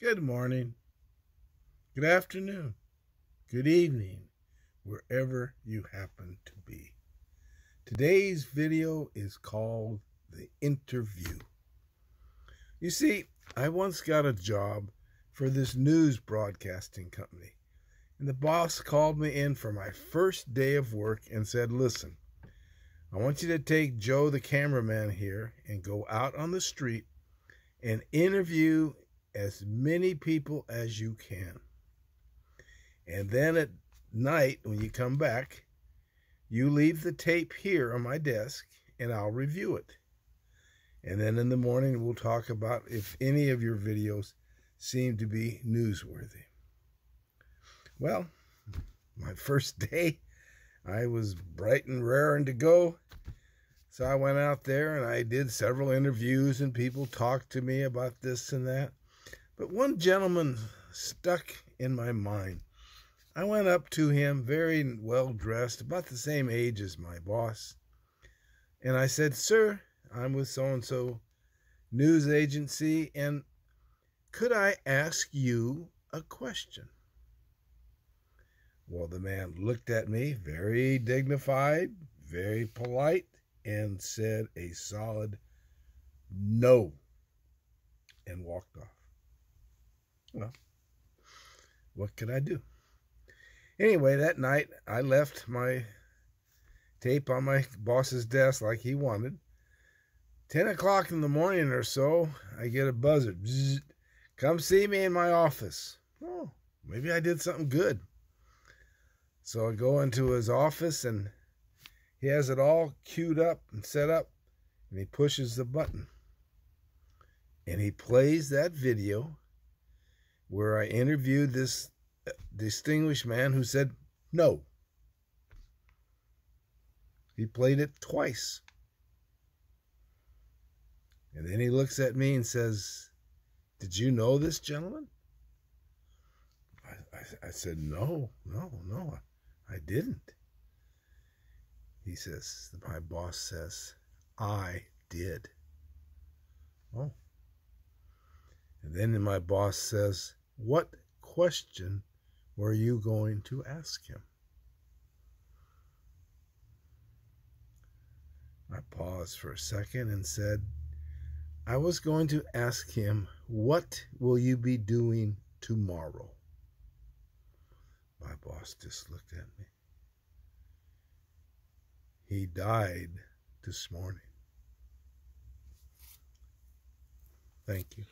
Good morning, good afternoon, good evening, wherever you happen to be. Today's video is called The Interview. You see, I once got a job for this news broadcasting company, and the boss called me in for my first day of work and said, "Listen, I want you to take Joe, the cameraman here, and go out on the street and interview as many people as you can. And then at night, when you come back, you leave the tape here on my desk and I'll review it. And then in the morning, we'll talk about if any of your videos seem to be newsworthy." Well, my first day, I was bright and raring to go. So I went out there and I did several interviews and people talked to me about this and that. But one gentleman stuck in my mind. I went up to him, very well dressed, about the same age as my boss. And I said, "Sir, I'm with so-and-so news agency, and could I ask you a question?" Well, the man looked at me, very dignified, very polite, and said a solid no, and walked off. Well, what could I do? Anyway, that night, I left my tape on my boss's desk like he wanted. 10 o'clock in the morning or so, I get a buzzer. Bzzz, "Come see me in my office." Oh, maybe I did something good. So I go into his office, and he has it all queued up and set up, and he pushes the button. And he plays that video where I interviewed this distinguished man who said no. He played it twice. And then he looks at me and says, "Did you know this gentleman?" I said, no, I didn't. He says, my boss says, "I did." Oh. And then my boss says, "What question were you going to ask him?" I paused for a second and said, "I was going to ask him, what will you be doing tomorrow?" My boss just looked at me. "He died this morning." Thank you.